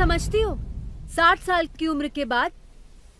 समझती हो? 60 साल की उम्र के बाद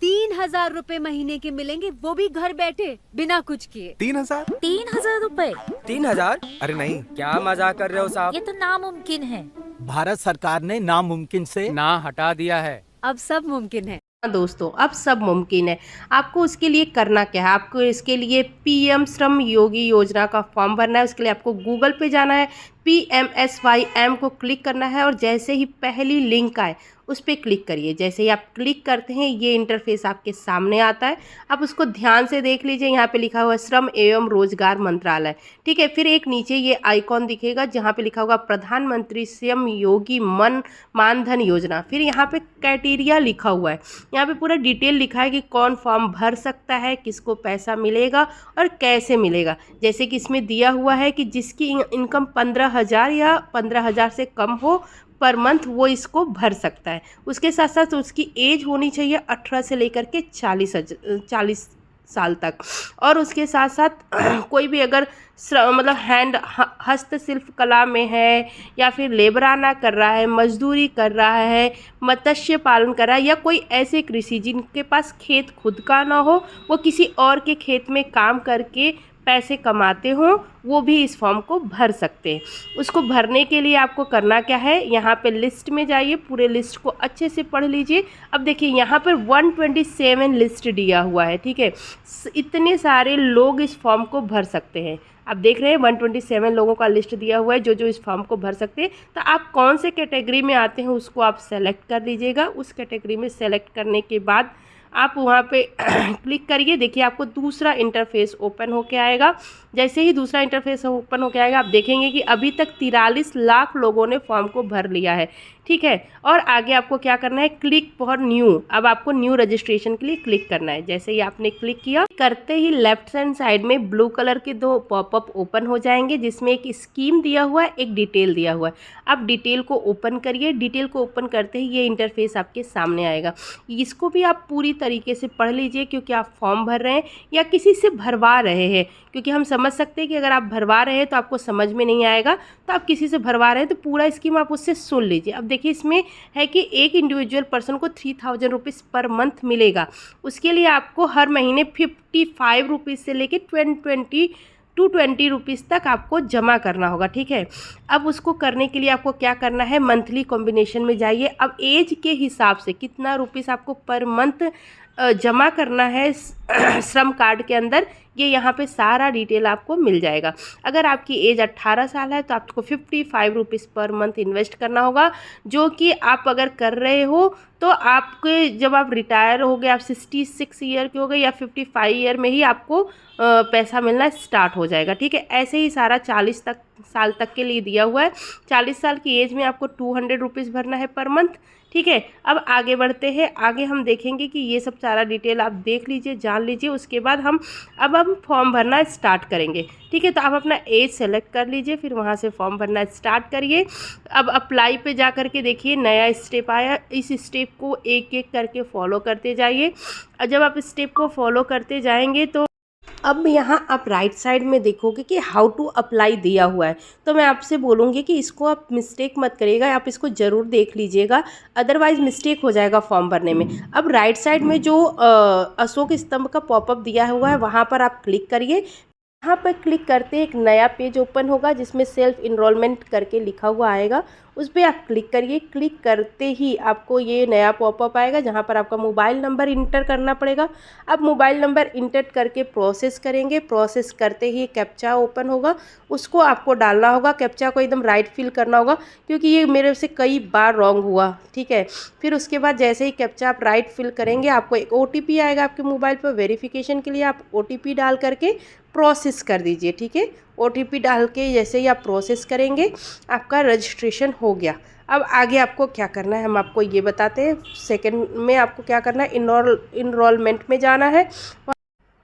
3,000 रुपए महीने के मिलेंगे, वो भी घर बैठे बिना कुछ किए। 3,000? 3,000 रुपए? 3,000? अरे नहीं। क्या मजाक कर रहे हो साहब? ये तो नामुमकिन है। भारत सरकार ने नामुमकिन से ना हटा दिया है। अब सब मुमकिन है। दोस्तों अब सब मुमकिन है। आपको उसके लिए करना क्या है, आपको इसके लिए पीएम श्रम योगी योजना का फॉर्म भरना है। उसके लिए आपको गूगल पे जाना है, PMSYM को क्लिक करना है और जैसे ही पहली लिंक आए उस पर क्लिक करिए। जैसे ही आप क्लिक करते हैं ये इंटरफेस आपके सामने आता है। आप उसको ध्यान से देख लीजिए, यहाँ पे लिखा हुआ है श्रम एवं रोजगार मंत्रालय, ठीक है। फिर एक नीचे ये आइकॉन दिखेगा जहाँ पे लिखा होगा प्रधानमंत्री श्रम योगी मानधन योजना। फिर यहाँ पे क्राइटेरिया लिखा हुआ है, यहाँ पे पूरा डिटेल लिखा है कि कौन फॉर्म भर सकता है, किसको पैसा मिलेगा और कैसे मिलेगा। जैसे कि इसमें दिया हुआ है कि जिसकी इनकम 15,000 या 15,000 से कम हो पर मंथ वो इसको भर सकता है। उसके साथ साथ उसकी एज होनी चाहिए 18 से लेकर के 40 साल तक। और उसके साथ साथ कोई भी अगर मतलब हस्तशिल्प कला में है या फिर लेबराना कर रहा है, मजदूरी कर रहा है, मत्स्य पालन कर रहा है या कोई ऐसे कृषि जिनके पास खेत खुद का ना हो, वो किसी और के खेत में काम करके पैसे कमाते हों, वो भी इस फॉर्म को भर सकते हैं। उसको भरने के लिए आपको करना क्या है, यहाँ पे लिस्ट में जाइए, पूरे लिस्ट को अच्छे से पढ़ लीजिए। अब देखिए यहाँ पर 127 लिस्ट दिया हुआ है, ठीक है। इतने सारे लोग इस फॉर्म को भर सकते हैं। आप देख रहे हैं 127 लोगों का लिस्ट दिया हुआ है जो जो इस फॉर्म को भर सकते हैं। तो आप कौन से कैटेगरी में आते हैं उसको आप सेलेक्ट कर लीजिएगा। उस कैटेगरी में सेलेक्ट करने के बाद आप वहाँ पे क्लिक करिए। देखिए आपको दूसरा इंटरफेस ओपन होके आएगा। जैसे ही दूसरा इंटरफेस ओपन होके आएगा आप देखेंगे कि अभी तक 43 लाख लोगों ने फॉर्म को भर लिया है, ठीक है। और आगे आपको क्या करना है, क्लिक फॉर न्यू। अब आपको न्यू रजिस्ट्रेशन के लिए क्लिक करना है। जैसे ही आपने क्लिक किया, करते ही लेफ्ट हैंड साइड में ब्लू कलर के 2 पॉपअप ओपन हो जाएंगे जिसमें एक स्कीम दिया हुआ है, एक डिटेल दिया हुआ है। आप डिटेल को ओपन करिए। डिटेल को ओपन करते ही ये इंटरफेस आपके सामने आएगा। इसको भी आप पूरी तरीके से पढ़ लीजिए क्योंकि आप फॉर्म भर रहे हैं या किसी से भरवा रहे हैं, क्योंकि हम समझ सकते हैं कि अगर आप भरवा रहे हैं तो आपको समझ में नहीं आएगा, तो आप किसी से भरवा रहे हैं तो पूरा स्कीम आप उससे सुन लीजिए। अब देखिए इसमें है कि एक इंडिविजुअल पर्सन को 3,000 रुपीज़ पर मंथ मिलेगा। उसके लिए आपको हर महीने 55 रुपीज़ से लेके 220 रुपीज़ तक आपको जमा करना होगा, ठीक है। अब उसको करने के लिए आपको क्या करना है, मंथली कॉम्बिनेशन में जाइए। अब एज के हिसाब से कितना रुपीज़ आपको पर मंथ जमा करना है श्रम कार्ड के अंदर, ये यहाँ पे सारा डिटेल आपको मिल जाएगा। अगर आपकी एज 18 साल है तो आपको 55 रुपीज़ पर मंथ इन्वेस्ट करना होगा, जो कि आप अगर कर रहे हो तो आपके जब आप रिटायर हो गए, आप 66 ईयर के हो गए या 55 ईयर में ही आपको पैसा मिलना स्टार्ट हो जाएगा, ठीक है। ऐसे ही सारा 40 साल तक के लिए दिया हुआ है। 40 साल की एज में आपको 200 रुपीज़ भरना है पर मंथ, ठीक है। अब आगे बढ़ते हैं। आगे हम देखेंगे कि ये सब सारा डिटेल आप देख लीजिए, जान लीजिए। उसके बाद हम फॉर्म भरना स्टार्ट करेंगे, ठीक है। तो आप अपना एज सेलेक्ट कर लीजिए, फिर वहाँ से फॉर्म भरना स्टार्ट करिए। अब अप्लाई पे जा करके देखिए नया स्टेप आया। इस स्टेप को एक एक करके फॉलो करते जाइए। और जब आप स्टेप को फॉलो करते जाएंगे तो अब यहाँ आप राइट साइड में देखोगे कि हाउ टू अप्लाई दिया हुआ है। तो मैं आपसे बोलूँगी कि इसको आप मिस्टेक मत करिएगा, आप इसको ज़रूर देख लीजिएगा, अदरवाइज़ मिस्टेक हो जाएगा फॉर्म भरने में। अब राइट साइड में जो अशोक स्तंभ का पॉपअप दिया हुआ है वहाँ पर आप क्लिक करिए। यहाँ पर क्लिक करते एक नया पेज ओपन होगा जिसमें सेल्फ इनरोलमेंट करके लिखा हुआ आएगा, उस पर आप क्लिक करिए। क्लिक करते ही आपको ये नया पॉपअप आएगा जहाँ पर आपका मोबाइल नंबर इंटर करना पड़ेगा। अब मोबाइल नंबर इंटर करके प्रोसेस करेंगे। प्रोसेस करते ही कैप्चा ओपन होगा, उसको आपको डालना होगा। कैप्चा को एकदम राइट फिल करना होगा क्योंकि ये मेरे से कई बार रॉन्ग हुआ, ठीक है। फिर उसके बाद जैसे ही कैप्चा आप राइट फिल करेंगे आपको एक OTP आएगा आपके मोबाइल पर वेरिफिकेशन के लिए। आप OTP डाल करके प्रोसेस कर दीजिए, ठीक है। OTP डाल के जैसे ही आप प्रोसेस करेंगे आपका रजिस्ट्रेशन हो गया। अब आगे आपको क्या करना है हम आपको ये बताते हैं। सेकंड में आपको क्या करना है, इनरोलमेंट में जाना है।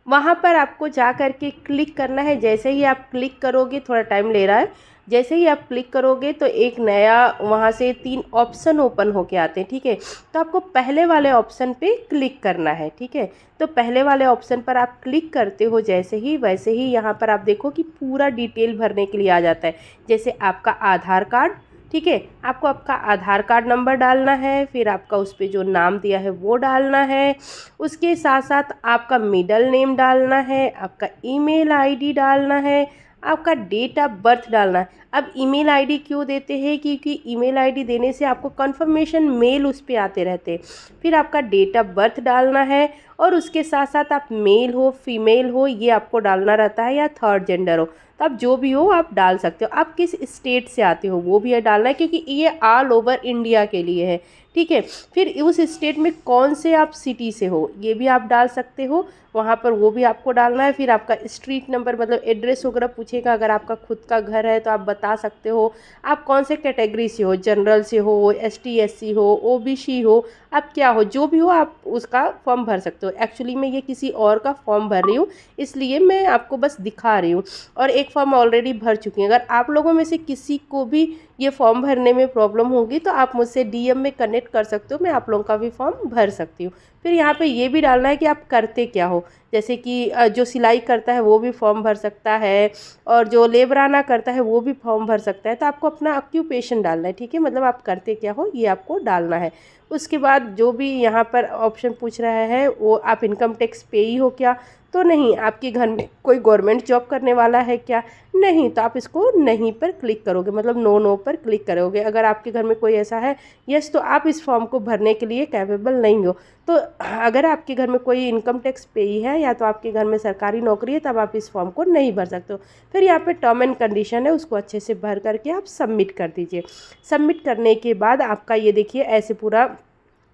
वहाँ पर आपको जा कर के क्लिक करना है। जैसे ही आप क्लिक करोगे, थोड़ा टाइम ले रहा है, जैसे ही आप क्लिक करोगे तो एक नया वहाँ से 3 ऑप्शन ओपन होके आते हैं, ठीक है। तो आपको पहले वाले ऑप्शन पे क्लिक करना है, ठीक है। तो पहले वाले ऑप्शन पर आप क्लिक करते हो जैसे ही, वैसे ही यहाँ पर आप देखो कि पूरा डिटेल भरने के लिए आ जाता है। जैसे आपका आधार कार्ड, ठीक है। आपको आपका आधार कार्ड नंबर डालना है, फिर आपका उस पे जो नाम दिया है वो डालना है, उसके साथ साथ आपका मिडल नेम डालना है, आपका ईमेल आईडी डालना है, आपका डेट ऑफ बर्थ डालना है। अब ईमेल आईडी क्यों देते हैं, क्योंकि ईमेल आईडी देने से आपको कंफर्मेशन मेल उस पे आते रहते हैं। फिर आपका डेट ऑफ बर्थ डालना है और उसके साथ साथ आप मेल हो फीमेल हो ये आपको डालना रहता है, या थर्ड जेंडर हो, तो आप जो भी हो आप डाल सकते हो। आप किस स्टेट से आते हो वो भी डालना है, क्योंकि ये ऑल ओवर इंडिया के लिए है, ठीक है। फिर उस स्टेट में कौन से आप सिटी से हो ये भी आप डाल सकते हो, वहाँ पर वो भी आपको डालना है। फिर आपका स्ट्रीट नंबर मतलब एड्रेस वगैरह पूछेगा, अगर आपका खुद का घर है तो आप बता सकते हो। आप कौन से कैटेगरी से हो, जनरल से हो, ST SC हो, OBC हो, आप क्या हो, जो भी हो आप उसका फॉर्म भर सकते हो। एक्चुअली मैं ये किसी और का फॉर्म भर रही हूँ, इसलिए मैं आपको बस दिखा रही हूँ, और एक फॉर्म ऑलरेडी भर चुकी हूँ। अगर आप लोगों में से किसी को भी ये फॉर्म भरने में प्रॉब्लम होगी तो आप मुझसे DM में कनेक्ट कर सकते हो, मैं आप लोगों का भी फॉर्म भर सकती हूँ। फिर यहाँ पे ये भी डालना है कि आप करते क्या हो, जैसे कि जो सिलाई करता है वो भी फॉर्म भर सकता है, और जो लेबराना करता है वो भी फॉर्म भर सकता है। तो आपको अपना ऑक्यूपेशन डालना है, ठीक है, मतलब आप करते क्या हो ये आपको डालना है। उसके बाद जो भी यहाँ पर ऑप्शन पूछ रहा है वो आप इनकम टैक्स पेई हो क्या, तो नहीं। आपके घर में कोई गवर्नमेंट जॉब करने वाला है क्या, नहीं, तो आप इसको नहीं पर क्लिक करोगे, मतलब नो पर क्लिक करोगे। अगर आपके घर में कोई ऐसा है यस, तो आप इस फॉर्म को भरने के लिए कैपेबल नहीं हो। तो अगर आपके घर में कोई इनकम टैक्स पेई है या तो आपके घर में सरकारी नौकरी है, तब आप इस फॉर्म को नहीं भर सकते हो। फिर यहाँ पे टर्म एंड कंडीशन है, उसको अच्छे से भर करके आप सबमिट कर दीजिए। सबमिट करने के बाद आपका ये देखिए ऐसे पूरा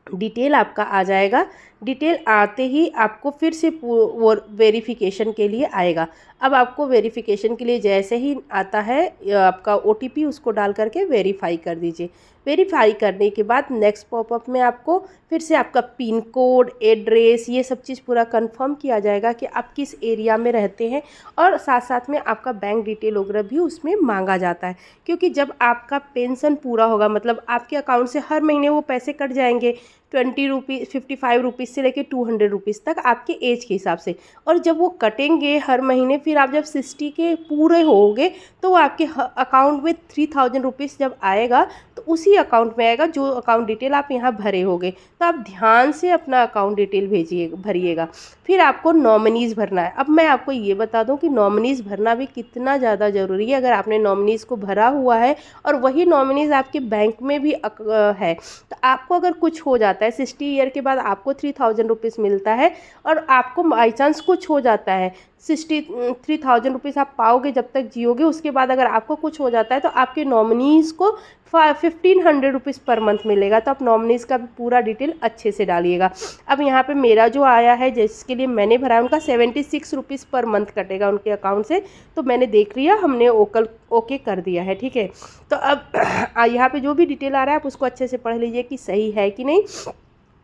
डिटेल आपका आ जाएगा। डिटेल आते ही आपको फिर से वो वेरिफिकेशन के लिए आएगा। अब आपको वेरिफिकेशन के लिए जैसे ही आता है आपका OTP, उसको डाल करके वेरीफाई कर दीजिए। वेरीफाई करने के बाद नेक्स्ट पॉपअप में आपको फिर से आपका पिन कोड, एड्रेस, ये सब चीज़ पूरा कंफर्म किया जाएगा कि आप किस एरिया में रहते हैं, और साथ साथ में आपका बैंक डिटेल वगैरह भी उसमें मांगा जाता है। क्योंकि जब आपका पेंशन पूरा होगा, मतलब आपके अकाउंट से हर महीने वो पैसे कट जाएंगे, 20 रुपीज़ 55 रुपीज़ से लेके 200 रुपीज़ तक आपके एज के हिसाब से, और जब वो कटेंगे हर महीने, फिर आप जब 60 के पूरे होगे तो वो आपके अकाउंट में 3000 रुपीज़ जब आएगा तो उसी अकाउंट में आएगा जो अकाउंट डिटेल आप यहाँ भरे होगे। तो आप ध्यान से अपना अकाउंट डिटेल भरिएगा। फिर आपको नॉमिनीज़ भरना है। अब मैं आपको ये बता दूं कि नॉमिनीज़ भरना भी कितना ज़्यादा ज़रूरी है। अगर आपने नॉमिनीज़ को भरा हुआ है और वही नॉमिनीज़ आपके बैंक में भी है, तो आपको अगर कुछ हो जाता है 60 ईयर के बाद आपको 3000 रुपीज़ मिलता है, और आपको बाई चांस कुछ हो जाता है 63,000 रुपीज़ आप पाओगे जब तक जियोगे। उसके बाद अगर आपको कुछ हो जाता है तो आपके नॉमिनीज़ को 1500 रुपीज़ पर मंथ मिलेगा। तो आप नॉमिनीज़ का भी पूरा डिटेल अच्छे से डालिएगा। अब यहाँ पे मेरा जो आया है जिसके लिए मैंने भरा है, उनका 76 रुपीज़ पर मंथ कटेगा उनके अकाउंट से। तो मैंने देख लिया, हमने ओके कर दिया है, ठीक है। तो अब यहाँ पे जो भी डिटेल आ रहा है आप उसको अच्छे से पढ़ लीजिए कि सही है कि नहीं।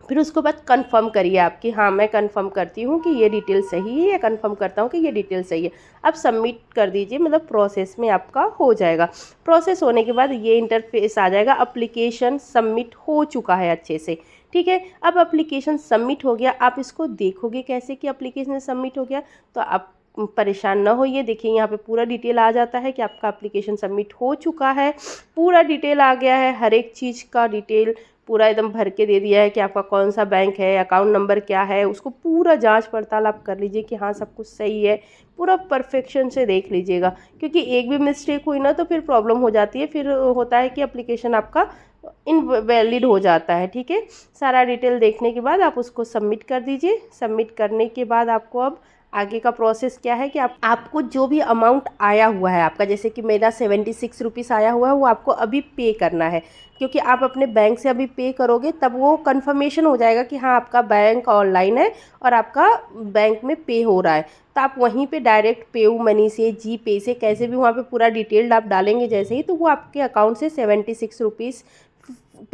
फिर उसको बाद कंफर्म करिए आपकी, हाँ मैं कंफर्म करती हूँ कि ये डिटेल सही है, या कंफर्म करता हूँ कि ये डिटेल सही है। अब सबमिट कर दीजिए, मतलब प्रोसेस में आपका हो जाएगा। प्रोसेस होने के बाद ये इंटरफेस आ जाएगा, एप्लीकेशन सबमिट हो चुका है अच्छे से, ठीक है। अब एप्लीकेशन सबमिट हो गया, आप इसको देखोगे कैसे कि एप्लीकेशन सबमिट हो गया, तो आप परेशान ना होइए। देखिए यहाँ पे पूरा डिटेल आ जाता है कि आपका एप्लीकेशन सबमिट हो चुका है, पूरा डिटेल आ गया है, हर एक चीज़ का डिटेल पूरा एकदम भर के दे दिया है कि आपका कौन सा बैंक है, अकाउंट नंबर क्या है, उसको पूरा जांच पड़ताल आप कर लीजिए कि हाँ सब कुछ सही है। पूरा परफेक्शन से देख लीजिएगा, क्योंकि एक भी मिस्टेक हुई ना तो फिर प्रॉब्लम हो जाती है, फिर होता है कि एप्लीकेशन आपका इनवैलिड हो जाता है, ठीक है। सारा डिटेल देखने के बाद आप उसको सबमिट कर दीजिए। सबमिट करने के बाद आपको अब आगे का प्रोसेस क्या है कि आपको जो भी अमाउंट आया हुआ है आपका, जैसे कि मेरा 76 रुपीज़ आया हुआ है, वो आपको अभी पे करना है। क्योंकि आप अपने बैंक से अभी पे करोगे तब वो कंफर्मेशन हो जाएगा कि हाँ आपका बैंक ऑनलाइन है और आपका बैंक में पे हो रहा है। तो आप वहीं पे डायरेक्ट पेयू मनी से, GPay से, कैसे भी वहाँ पे पूरा डिटेल्ड आप डालेंगे जैसे ही, तो वो आपके अकाउंट से 76 रुपीज़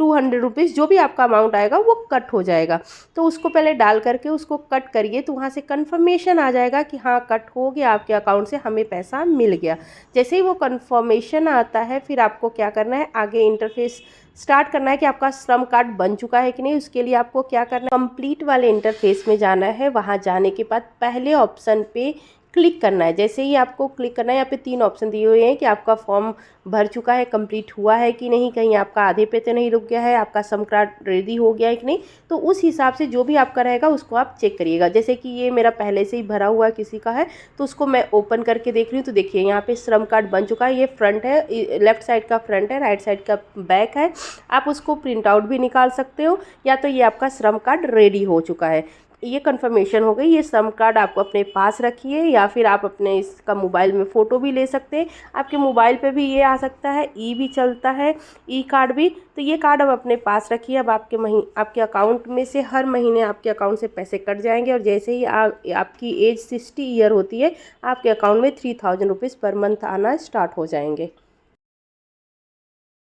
200 रुपीज़ जो भी आपका अमाउंट आएगा वो कट हो जाएगा। तो उसको पहले डाल करके उसको कट करिए, तो वहाँ से कंफर्मेशन आ जाएगा कि हाँ कट हो गया आपके अकाउंट से, हमें पैसा मिल गया। जैसे ही वो कंफर्मेशन आता है फिर आपको क्या करना है, आगे इंटरफेस स्टार्ट करना है कि आपका श्रम कार्ड बन चुका है कि नहीं। उसके लिए आपको क्या करना है, कंप्लीट वाले इंटरफेस में जाना है। वहाँ जाने के बाद पहले ऑप्शन पे क्लिक करना है। जैसे ही आपको क्लिक करना है, यहाँ पे 3 ऑप्शन दिए हुए हैं कि आपका फॉर्म भर चुका है, कंप्लीट हुआ है कि नहीं, कहीं आपका आधे पे तो नहीं रुक गया है, आपका श्रम कार्ड रेडी हो गया है कि नहीं। तो उस हिसाब से जो भी आपका रहेगा उसको आप चेक करिएगा। जैसे कि ये मेरा पहले से ही भरा हुआ किसी का है, तो उसको मैं ओपन करके देख रही हूँ। तो देखिए यहाँ पे श्रम कार्ड बन चुका है। ये फ्रंट है, लेफ्ट साइड का फ्रंट है, राइट साइड का बैक है। आप उसको प्रिंट आउट भी निकाल सकते हो, या तो ये आपका श्रम कार्ड रेडी हो चुका है। ये कंफर्मेशन हो गई। ये श्रम कार्ड आपको अपने पास रखिए, या फिर आप अपने इसका मोबाइल में फ़ोटो भी ले सकते हैं। आपके मोबाइल पे भी ये आ सकता है, ई भी चलता है, ई कार्ड भी। तो ये कार्ड अब अपने पास रखिए। अब आपके अकाउंट में से हर महीने आपके अकाउंट से पैसे कट जाएंगे, और जैसे ही आपकी एज 60 ईयर होती है, आपके अकाउंट में 3000 रुपीज़ पर मंथ आना स्टार्ट हो जाएंगे।